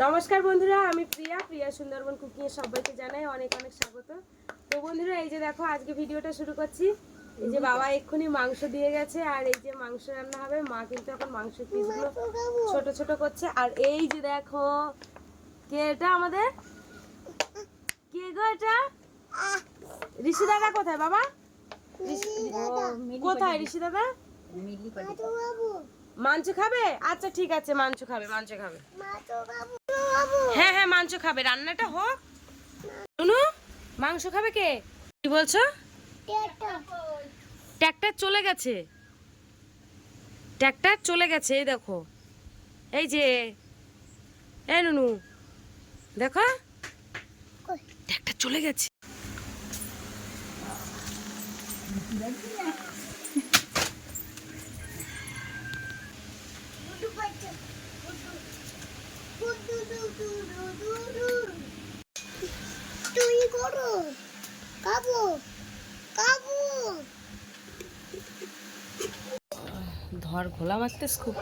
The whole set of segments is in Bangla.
নমস্কার বন্ধুরা, আমি প্রিয়া সুন্দরবন কুকিং এ সবাইকে জানাই অনেক অনেক স্বাগত। তো বন্ধুরা, এই যে দেখো আজকে ভিডিওটা শুরু করছি। এই যে বাবা এক্ষুনি মাংস দিয়ে গেছে, আর এই যে মাংস রান্না হবে। মা কিন্তু এখন মাংসের পিসগুলো ছোট ছোট করছে। আর এই যে দেখো, কে এটা আমাদের, কে গো এটা? ঋষি দাদা কোথায় বাবা? কোথায় ঋষি দাদা? মাংস খাবে? আচ্ছা ঠিক আছে, মাংস খাবে। হ্যাঁ হ্যাঁ, মাংস খাবে, রান্নাটা হোক। শুনু, মাংস খাবে কে? কি বলছো? ট্রাক্টর চলে গেছে, ট্রাক্টর চলে গেছে। এই দেখো, এই যে, এই নুনু দেখো, ট্রাক্টর চলে গেছে। ধর ঘোলা মারতেস খুব।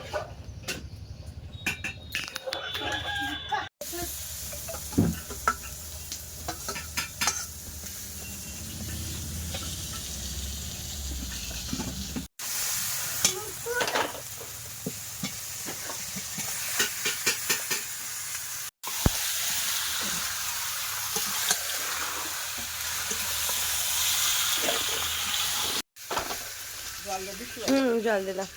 জল দিলাম।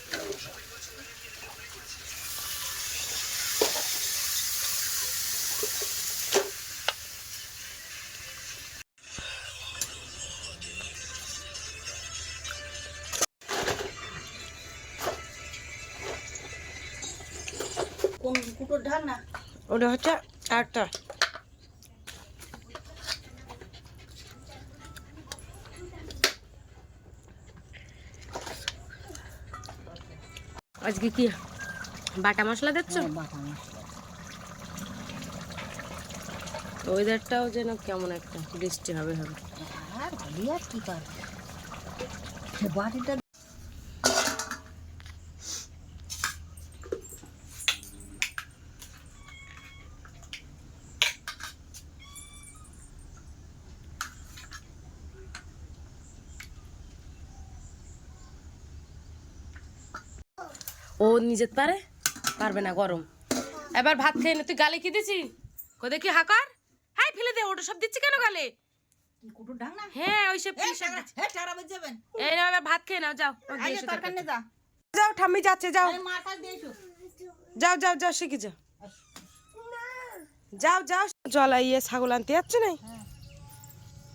কোন কুটোর ঢাক না? ওটা হচ্ছে আটটা। আজকে কি বাটা মশলা দিচ্ছ? বাটা মশলা। ওয়েদারটাও যেন কেমন একটা বৃষ্টি হবে। আর ভালো আর কি কর বাটিটা। ও নিজে পারবে না, গরম। এবার ভাত খেয়ে নে। তুই গালে কি দিছি? কোথায় কি হাকার? হ্যাঁ ফেলে দে, ওটা সব দিচ্ছি কেন গালে? কি কুটোর ঢাক না? হ্যাঁ ওই সব হে টারা বাজ যাবেন। এই নাও, এবার ভাত খেয়ে নাও, যাও। আগে তরকারি নে যা। যাও, ঠাম্মি যাচ্ছে, যাও আরে মার কাছে দিয়ে এসো। যাও যাও যাও, শিখে যাও, যাও যাও। জলাইয়ে ছাগল আনতে যাচ্ছে না?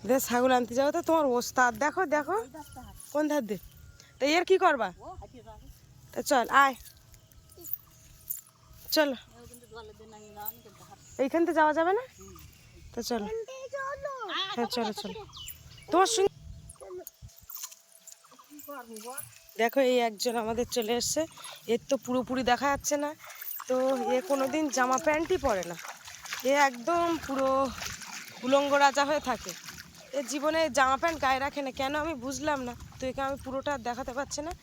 দে ছাগল আনতে যাও তো, তোমার ওস্তাদ দেখো দেখো কোন ধার দে। তো এর কি করবা? তা চল আয়, চলো। এইখান থেকে যাওয়া যাবে না তো, চলো। হ্যাঁ চলো চলো, তোমার সঙ্গে। দেখো এই একজন আমাদের চলে এসছে। এর তো পুরোপুরি দেখা যাচ্ছে না, তো এ কোনোদিন জামা প্যান্টই পরে না। এ একদম পুরো উলঙ্গ রাজা হয়ে থাকে। এর জীবনে জামা প্যান্ট গায়ে রাখে না, কেন আমি বুঝলাম না। তো একে আমি পুরোটা দেখাতে পারছি না।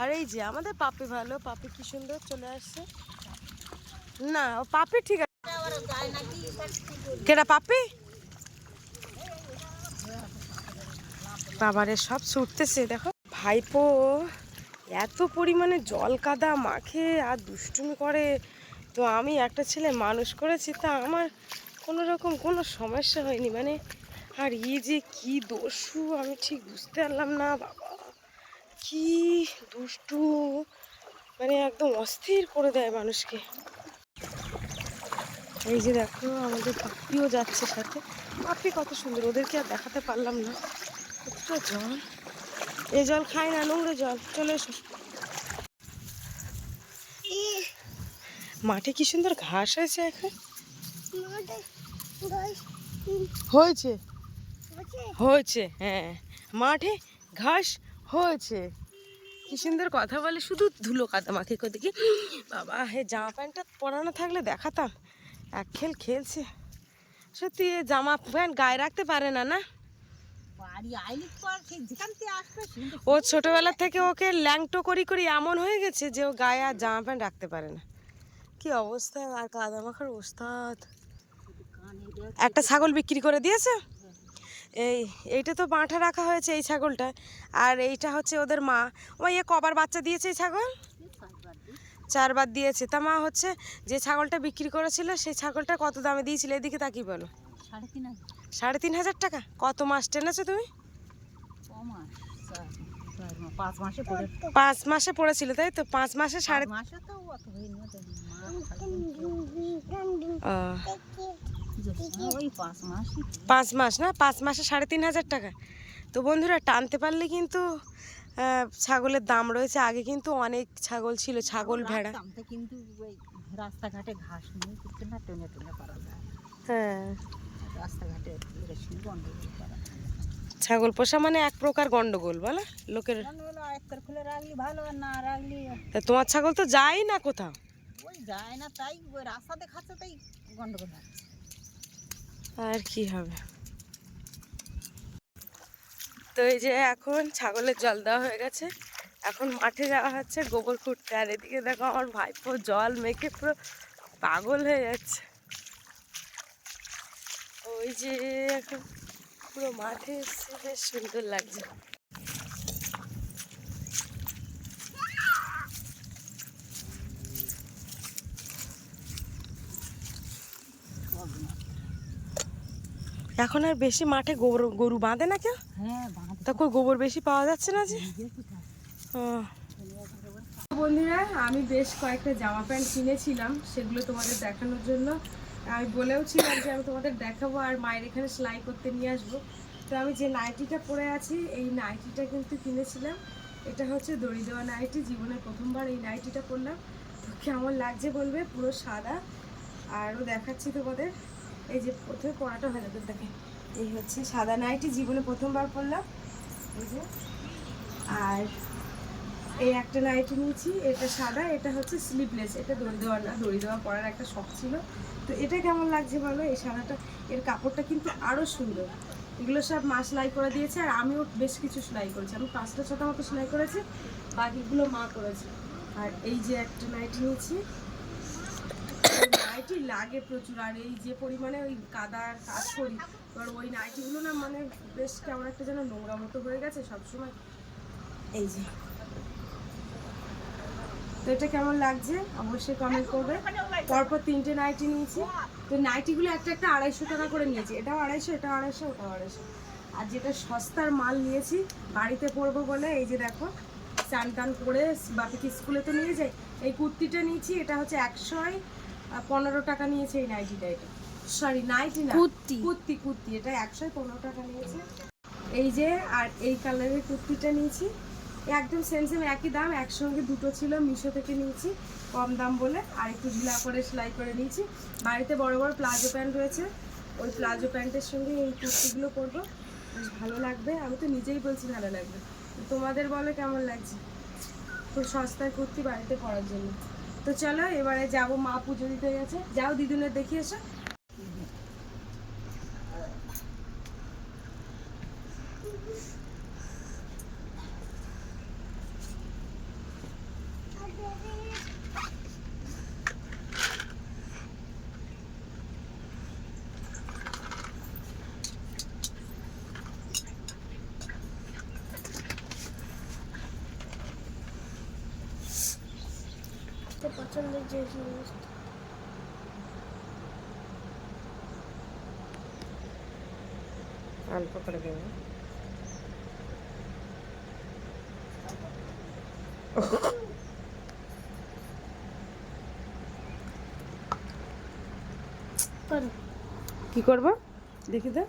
আর এই যে আমাদের পাপি, ভালো পাপি কি সুন্দর চলে আসছে। না ও পাপি ঠিক আছে। কেডা পাপি? বাবারে সব ছুটতেছে দেখো। ভাইপো এত পরিমাণে জল কাদা মাখে আর দুষ্টুমি করে। তো আমি একটা ছেলে মানুষ করেছি, তা আমার কোনো রকম কোনো সমস্যা হয়নি মানে। আর যে কি দস্যু আমি ঠিক বুঝতে পারলাম না। বাবা কি দুষ্টু, মানে একদম অস্থির করে দেয় মানুষকে। এই যে দেখো আমাদের পাপ্পিও যাচ্ছে সাথে। পাপ্পি কত সুন্দর, ওদেরকে আর দেখাতে পারলাম না। কতটা জল, এই জল খাই না, নোংরা জল। চলে এসো। মাঠে কি সুন্দর ঘাস হয়েছে এখন। হয়েছে হয়েছে, হ্যাঁ মাঠে ঘাস হয়েছে। কি সুন্দর কথা বলে, শুধু ধুলো কাদা মাখে। দেখি বাবা, হে জামা প্যান্টটা পরানো থাকলে দেখাতাম। এক খেলছে সত্যি। জামা প্যান্ট গায়ে রাখতে পারে না না। ও ছোটবেলা থেকে ওকে ল্যাংটো করি এমন হয়ে গেছে যে ও গায়ে আর জামা প্যান্ট রাখতে পারে না। কি অবস্থা, আর কাদা মাখার ওস্তাদ। কানে দেখ একটা ছাগল বিক্রি করে দিয়েছে। এইটা তো বাঁঠা রাখা হয়েছে এই ছাগলটা, আর এইটা হচ্ছে ওদের মা। ওই কবার বাচ্চা দিয়েছে এই ছাগল? 4বার দিয়েছে। তা মা হচ্ছে যে ছাগলটা বিক্রি করেছিল সেই ছাগলটা কত দামে দিয়েছিল এদিকে তাকিয়ে বলো? 3,500 টাকা। কত মাস টেনেছো তুমি? 5 মাসে পড়েছিল তাই তো? 5 মাসে সাড়ে মাসে তো অত হয়নি, ওই 5 মাসই। 5 মাস না, 5 মাসে 3,500 টাকা। তো বন্ধুরা টানতে পারলে কিন্তু ছাগলের দাম রয়েছে। আগে কিন্তু অনেক ছাগল ছিল, ছাগল ভেড়া। কিন্তু ওই রাস্তাঘাটে ঘাস নিয়ে করতে না, টেনে টেনে করা যায়। হ্যাঁ, রাস্তাঘাটে বেশি গন্ডগোল করা। ছাগল পোষা মানে এক প্রকার গন্ডগোল বলো লোকের। আয়ত্তর খুলে রাখলি ভালো, আর না রাখলি তা তোমার ছাগল তো যায় না কোথাও। ওই যায় না, তাই ওই রাস্তাতে খাচ্ছে, তাই গন্ডগোল হচ্ছে। আর কি হবে। তো এই যে এখন ছাগলের জল দেওয়া হয়ে গেছে, এখন মাঠে যাওয়া হচ্ছে গোবর খুঁড়তে। আর এদিকে দেখো আমার ভাইপো জল মেখে পুরো পাগল হয়ে যাচ্ছে। ওই যে এখন পুরো মাঠে এসছে, বেশ সুন্দর লাগছে। এখন আর বেশি মাঠে গরু বাঁধে না কেউ। হ্যাঁ, তা কই গোবর বেশি পাওয়া যাচ্ছে না যে। বন্ধুরা আমি বেশ কয়েকটা জামা প্যান্ট কিনেছিলাম, সেগুলো তোমাদের দেখানোর জন্য। আমি বলেও ছিলাম যে আমি তোমাদের দেখাবো আর মায়ের এখানে সেলাই করতে নিয়ে আসবো। তো আমি যে নাইটিটা পরে আছি এই নাইটিটা কিন্তু কিনেছিলাম। এটা হচ্ছে দড়ি দেওয়া নাইটি, জীবনে প্রথমবার এই নাইটিটা পরলাম। তো কেমন লাগছে বলবে, পুরো সাদা। আরও দেখাচ্ছি তোমাদের, এই যে প্রথমে পরাটা হয়ে যাবে দেখে। এই হচ্ছে সাদা নাইটি, জীবনে প্রথমবার পরলাম এই যে। আর এই একটা নাইটি নিয়েছি, এটা সাদা, এটা হচ্ছে স্লিভলেস, এটা দড়ি দেওয়া না। দড়ি দেওয়া পরার একটা শখ ছিল। তো এটা কেমন লাগছে বলো, এই সাদাটা। এর কাপড়টা কিন্তু আরও সুন্দর। এগুলো সব মা সেলাই করে দিয়েছে, আর আমিও বেশ কিছু সেলাই করেছি। আমি 5টা-6টা মতো সেলাই করেছি, বাকিগুলো মা করেছে। আর এই যে একটা নাইটি নিয়েছি, নাইটি লাগে প্রচুর। আর এই যে পরিমাণে ওই কাদার কাজ করি, এবার ওই নাইটিগুলো না মানে বেশ কেমন একটা যেন নোংরা মতো হয়ে গেছে সবসময়। এই যে, তো এটা কেমন লাগছে অবশ্যই কমেন্ট করবে। পরপর 3টে নাইটি নিয়েছি। তো নাইটিগুলো একটা একটা 250 টাকা করে নিয়েছি। এটাও 250, এটাও 250, ওটাও 250। আর যেটা সস্তার মাল নিয়েছি বাড়িতে পরবো বলে, এই যে দেখো চান টান করে বাপিকে স্কুলে তো নিয়ে যাই। এই কুর্তিটা নিয়েছি, এটা হচ্ছে 115 টাকা নিয়েছে এই নাইটিটা। এটা সরি নাইটি না, কুর্তি, এটা 115 টাকা নিয়েছে। এই যে, আর এই কালারের কুর্তিটা নিয়েছি, একদম সেম একই দাম। একসঙ্গে দুটো ছিল, মিশো থেকে নিয়েছি কম দাম বলে। আর একটু ঢিলা করে সেলাই করে নিয়েছি। বাড়িতে বড় বড় প্লাজো প্যান্ট রয়েছে, ওই প্লাজো প্যান্টের সঙ্গে এই কুর্তিগুলো পরবো, বেশ ভালো লাগবে। আমি তো নিজেই বলছি ভালো লাগবে। তোমাদের বলো কেমন লাগছে, খুব সস্তার কুর্তি বাড়িতে পরার জন্য। তো চলো এবারে যাব, মা পুজো দিতে গেছে। যাও দিদুনের দেখিয়ে এসো। পছন্দের যে অল্প করে দেবো। কি করবো দেখি তো,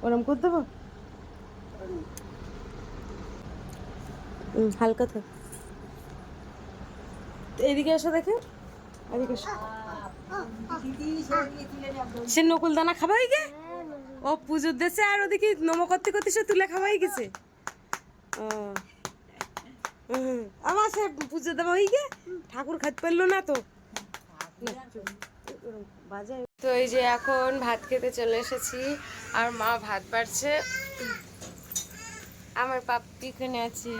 ওরম করে দেবো। হালকা থাক। এদিকে এসো দেখে, এদিকে এসো। সে নকুল দানা খাবাই গে, ও পুজোর দেশে। আর ওদিকে নমো করতে করতে সে তুলে খাওয়াই গেছে। ও আমার সে পুজো দেওয়া হয়ে গে, ঠাকুর খাইতে পারলো না তো। তো এই যে এখন ভাত খেতে চলে এসেছি, আর মা ভাত বাড়ছে। আমার পাপ্পি এখানে আছে।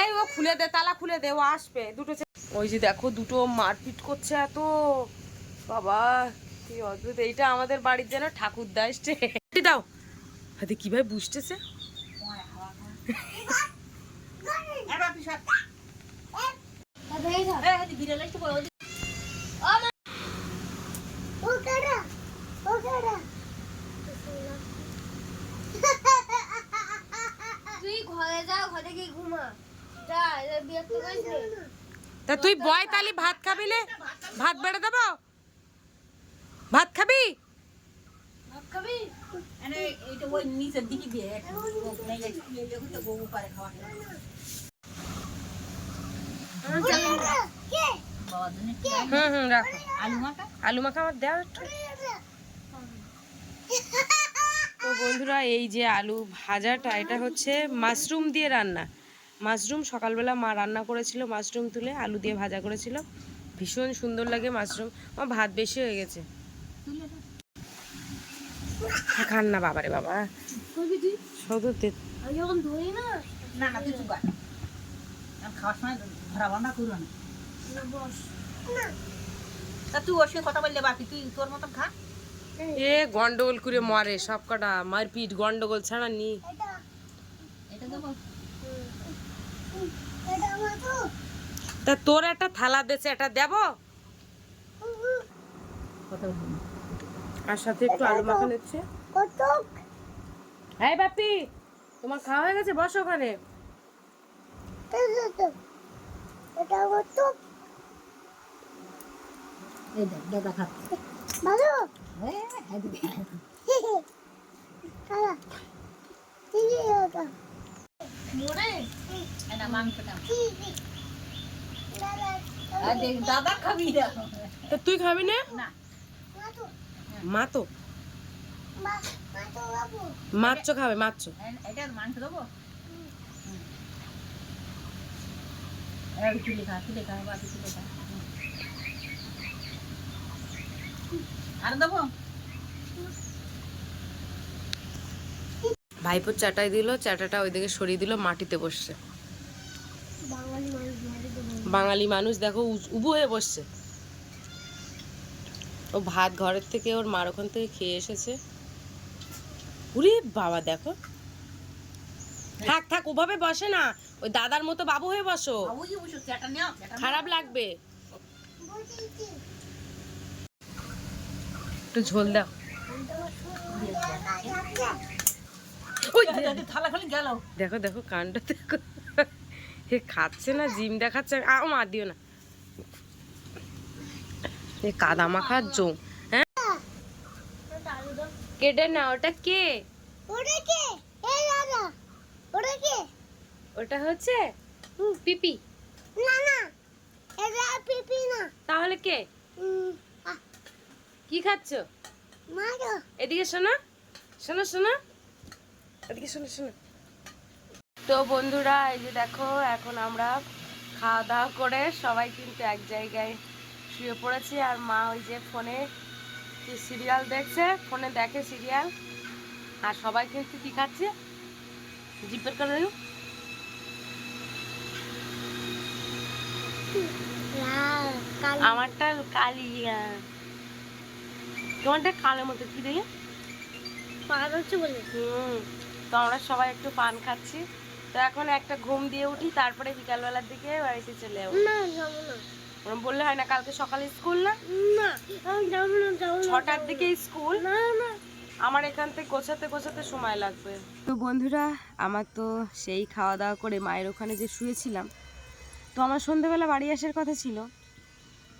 এই ও খুলে দে, তালা খুলে দে, ও আসবে দুটো। ওই যে দেখো দুটো মারপিট করছে এত, বাবা কি অদ্ভুত। এইটা আমাদের বাড়ির যেন ঠাকুরদা এসছে। দাও হাতে কিভাবে বুঝতেছে। তুই ঘরে যা, ঘরে গিয়ে ঘুমা যা, এদের বিরক্ত করিস না। তা তুই বয় তালি ভাত খাবিলে, ভাত বেড়ে দেবো, ভাত খাবি? ভাত খাবি? এইটা ওই নিচের দিকে দিয়ে বউ পারে খাওয়া বাবার জন্য রাখো। আলু মাখা আলু মাখা আমার দেওয়া একটু। তো বন্ধুরা এই যে আলু ভাজাটা, এটা হচ্ছে মাশরুম দিয়ে রান্না। মাশরুম সকালবেলা মা রান্না করেছিল, মাশরুম তুলে আলু দিয়ে ভাজা করেছিল, ভীষণ সুন্দর লাগে মাশরুম। আমার ভাত বেশি হয়ে গেছে, খান না বাবারে বাবা। করবি তুই? শুধু আমি যখন ধরি না, না না তুই চুপ খাওয়ার সময় ধরা বান্ধা করো না। বস। তা তুই ওর সঙ্গে কথা বললে বাকি তুই তোর মতন খা। এ গন্ডগোল করে মরে সব কটা, মারপিট গন্ডগোল ছাড়া নি। এটা দেবো তা তোর একটা থালা দেছে, এটা দেবো কথা বলবো না। আর সাথে একটু আলু মাখা নিচ্ছে। হ্যাঁ বাপি, তোমার খাওয়া হয়ে গেছে, বসো ওখানে। এই দেখ দাদা খাচ্ছে মোরে এটা মাংসটা দাদা খাবি না তা তুই খাবি না? না মা তো মাছ খাবে, মাছ। এটা মাংস দেবো তুলে খা তুলে খা বাকি তুলে খা আর দেবো ভাইপোর চাটাই দিল, চাটাটা ওইদিকে সরিয়ে দিল, মাটিতে বসছে। বাঙালি মানুষ মাটিতে বসে। বাঙালি মানুষ দেখো উবু হয়ে বসছে। ও ভাত ঘরের থেকে ওর মার ওখান থেকে খেয়ে এসেছে। উরে বাবা দেখো, থাক থাক ওভাবে বসে না, ওই দাদার মতো বাবু হয়ে বসো, ওই অবশ্য চাটা নেও খারাপ লাগবে। একটু ঝোল দাও। ওই থালা খালি গেল দেখো দেখো কানটা দেখো, এ খাচ্ছে না, জিম দেখাচ্ছে। মা দিও না, এ কাদা মাখার জম। হ্যাঁ কেটে না, ওটা কে? ওটা হচ্ছে পিপি। তাহলে কে? কি খাচ্ছ? এদিকে শোনো, শোনো শোনো, এদিকে শোনো শোনো। তো বন্ধুরা এই যে দেখো, এখন আমরা খাওয়া দাওয়া করে সবাই কিন্তু এক জায়গায় শুয়ে পড়েছি। আর মা ওই যে ফোনে কি সিরিয়াল দেখছে, ফোনে দেখে সিরিয়াল। আর সবাই কিন্তু কি খাচ্ছে, জিপের কারণে আমারটা কালিয়া, তোমারটা কালের মতো কি দেখে পান হচ্ছে বলে। তো আমরা সবাই একটু পান খাচ্ছি। তো এখন একটা ঘুম দিয়ে উঠি, তারপরে বিকালবেলার দিকে বাড়িতে চলে যাবো। না যাবো না, ওরম বললে হয় না, কালকে সকালে স্কুল না, না আমি যাবো না, যাবো না। 6টার দিকে স্কুল, না না, আমার এখান থেকে গোছাতে গোছাতে সময় লাগবে। তো বন্ধুরা আমার তো সেই খাওয়া দাওয়া করে মায়ের ওখানে যে শুয়েছিলাম, তো আমার সন্ধ্যেবেলা বাড়ি আসার কথা ছিল।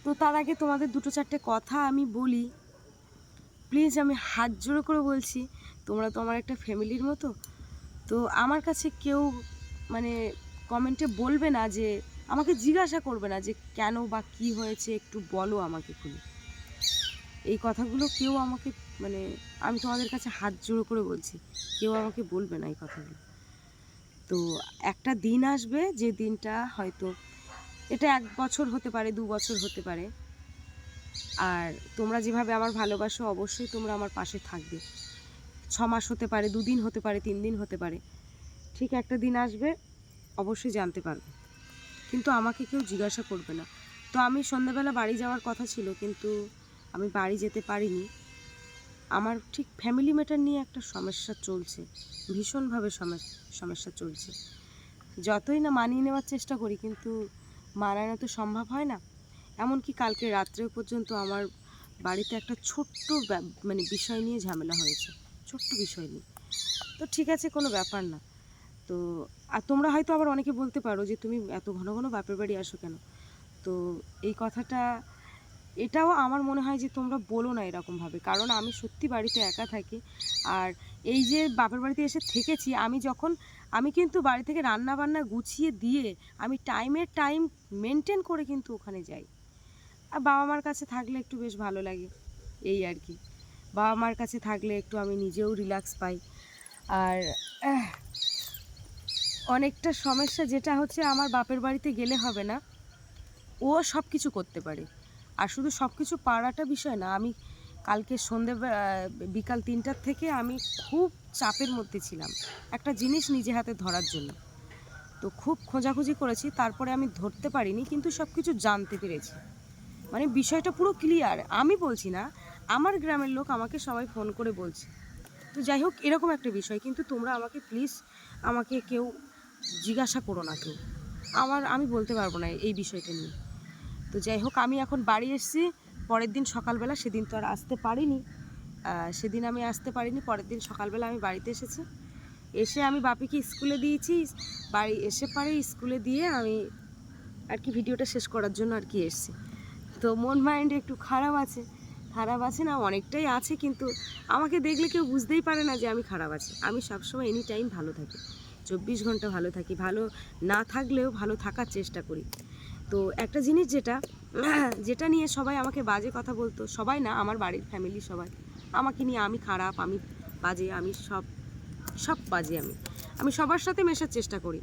তো তার আগে তোমাদের দুটো চারটে কথা আমি বলি প্লিজ, আমি হাত জোড়ো করে বলছি, তোমরা তো আমার একটা ফ্যামিলির মতো। তো আমার কাছে কেউ মানে কমেন্টে বলবে না, যে আমাকে জিজ্ঞাসা করবে না যে কেন বা কি হয়েছে, একটু বলো আমাকে খুলে। এই কথাগুলো কেউ আমাকে মানে, আমি তোমাদের কাছে হাত জোড়ো করে বলছি, কেউ আমাকে বলবে না এই কথাগুলো। তো একটা দিন আসবে যে দিনটা হয়তো, এটা 1 বছর হতে পারে, 2 বছর হতে পারে, আর তোমরা যেভাবে আমার ভালোবাসো অবশ্যই তোমরা আমার পাশে থাকবে। 6 মাস হতে পারে, 2 দিন হতে পারে, 3 দিন হতে পারে, ঠিক একটা দিন আসবে অবশ্যই জানতে পারবে, কিন্তু আমাকে কেউ জিজ্ঞাসা করবে না। তো আমি সন্ধ্যাবেলা বাড়ি যাওয়ার কথা ছিল, কিন্তু আমি বাড়ি যেতে পারিনি। আমার ঠিক ফ্যামিলি ম্যাটার নিয়ে একটা সমস্যা চলছে, ভীষণভাবে সমস্যা চলছে। যতই না মানিয়ে নেওয়ার চেষ্টা করি, কিন্তু মানানো তো সম্ভব হয় না। এমনকি কালকে রাত্রে পর্যন্ত আমার বাড়িতে একটা ছোট্ট মানে বিষয় নিয়ে ঝামেলা হয়েছে, ছোট্ট বিষয় নিয়ে। তো ঠিক আছে, কোনো ব্যাপার না। তো আর তোমরা হয়তো আবার অনেকে বলতে পারো যে তুমি এত ঘন ঘন বাপের বাড়ি আসো কেন। তো এই কথাটা, এটাও আমার মনে হয় যে তোমরা বলো না এরকমভাবে, কারণ আমি সত্যি বাড়িতে একা থাকি। আর এই যে বাপের বাড়িতে এসে থেকেছি, আমি কিন্তু বাড়ি থেকে রান্না বান্না গুছিয়ে দিয়ে আমি টাইম মেনটেন করে কিন্তু ওখানে যাই। আর বাবা মার কাছে থাকলে একটু বেশ ভালো লাগে, এই আর কি। বাবা মার কাছে থাকলে একটু আমি নিজেও রিল্যাক্স পাই। আর অনেকটা সমস্যা যেটা হচ্ছে, আমার বাপের বাড়িতে গেলে হবে না, ও সব কিছু করতে পারে। আর শুধু সব কিছু পারাটা বিষয় না, আমি কালকে বিকাল 3টার থেকে আমি খুব চাপের মধ্যে ছিলাম একটা জিনিস নিজে হাতে ধরার জন্য। তো খুব খোঁজাখুঁজি করেছি, তারপরে আমি ধরতে পারিনি, কিন্তু সব কিছু জানতে পেরেছি। মানে বিষয়টা পুরো ক্লিয়ার, আমি বলছি না, আমার গ্রামের লোক আমাকে সবাই ফোন করে বলছে। তো যাই হোক, এরকম একটা বিষয়। কিন্তু তোমরা আমাকে প্লিজ, আমাকে কেউ জিজ্ঞাসা করো না, কেউ আমি বলতে পারবো না এই বিষয়টা নিয়ে। তো যাই হোক, আমি এখন বাড়ি এসেছি পরের দিন সকালবেলা। সেদিন তো আর আসতে পারিনি, পরের দিন সকালবেলা আমি বাড়িতে এসেছি। এসে আমি বাপিকে স্কুলে দিয়েছি, বাড়ি এসে পরে স্কুলে দিয়ে আমি আর কি ভিডিওটা শেষ করার জন্য আর কি এসেছি। তো মন মাইন্ড একটু খারাপ আছে না, অনেকটাই আছে, কিন্তু আমাকে দেখলে কেউ বুঝতেই পারে না যে আমি খারাপ আছি। আমি সবসময় এনি টাইম ভালো থাকি, 24 ঘন্টা ভালো থাকি, ভালো না থাকলেও ভালো থাকার চেষ্টা করি। তো একটা জিনিস যেটা নিয়ে সবাই আমাকে বাজে কথা বলতো, সবাই না, আমার বাড়ির ফ্যামিলি সবাই আমাকে নিয়ে, আমি খারাপ, আমি বাজে, আমি সব বাজে। আমি সবার সাথে মেশার চেষ্টা করি।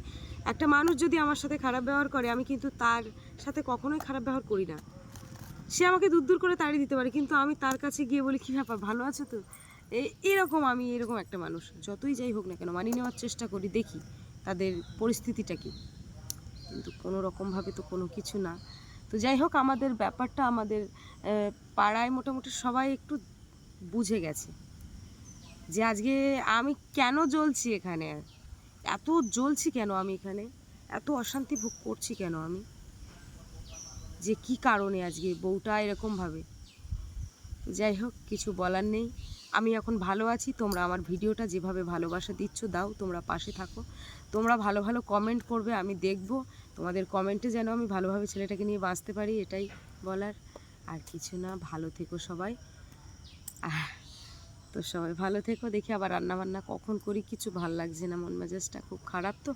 একটা মানুষ যদি আমার সাথে খারাপ ব্যবহার করে, আমি কিন্তু তার সাথে কখনোই খারাপ ব্যবহার করি না। সে আমাকে দূর করে তাড়িয়ে দিতে পারে, কিন্তু আমি তার কাছে গিয়ে বলি, কী ব্যাপার, ভালো আছো তো? আমি এরকম একটা মানুষ। যতই যাই হোক না কেন, মানিয়ে নেওয়ার চেষ্টা করি, দেখি তাদের পরিস্থিতিটা কী, কিন্তু কোনো রকমভাবে তো কোনো কিছু না। তো যাই হোক, আমাদের ব্যাপারটা আমাদের পাড়ায় মোটামুটি সবাই একটু বুঝে গেছে যে আজকে আমি কেন জ্বলছি এখানে, এত জ্বলছি কেন আমি এখানে, এত অশান্তি ভোগ করছি কেন আমি, যে কি কারণে আজকে বউটা এরকমভাবে। যাই হোক, কিছু বলার নেই। আমি এখন ভালো আছি। তোমরা আমার ভিডিওটা যেভাবে ভালোবাসা দিচ্ছ দাও, তোমরা পাশে থাকো, তোমরা ভালো ভালো কমেন্ট করবে, আমি দেখব তোমাদের কমেন্টে, যেন আমি ভালোভাবে ছেলেটাকে নিয়ে বাঁচতে পারি, এটাই বলার, আর কিছু না। ভালো থেকো সবাই। তো সবাই ভালো থেকো। দেখি আবার রান্নাবান্না কখন করি, কিছু ভাল লাগছে না, মন মেজাজটা খুব খারাপ। তো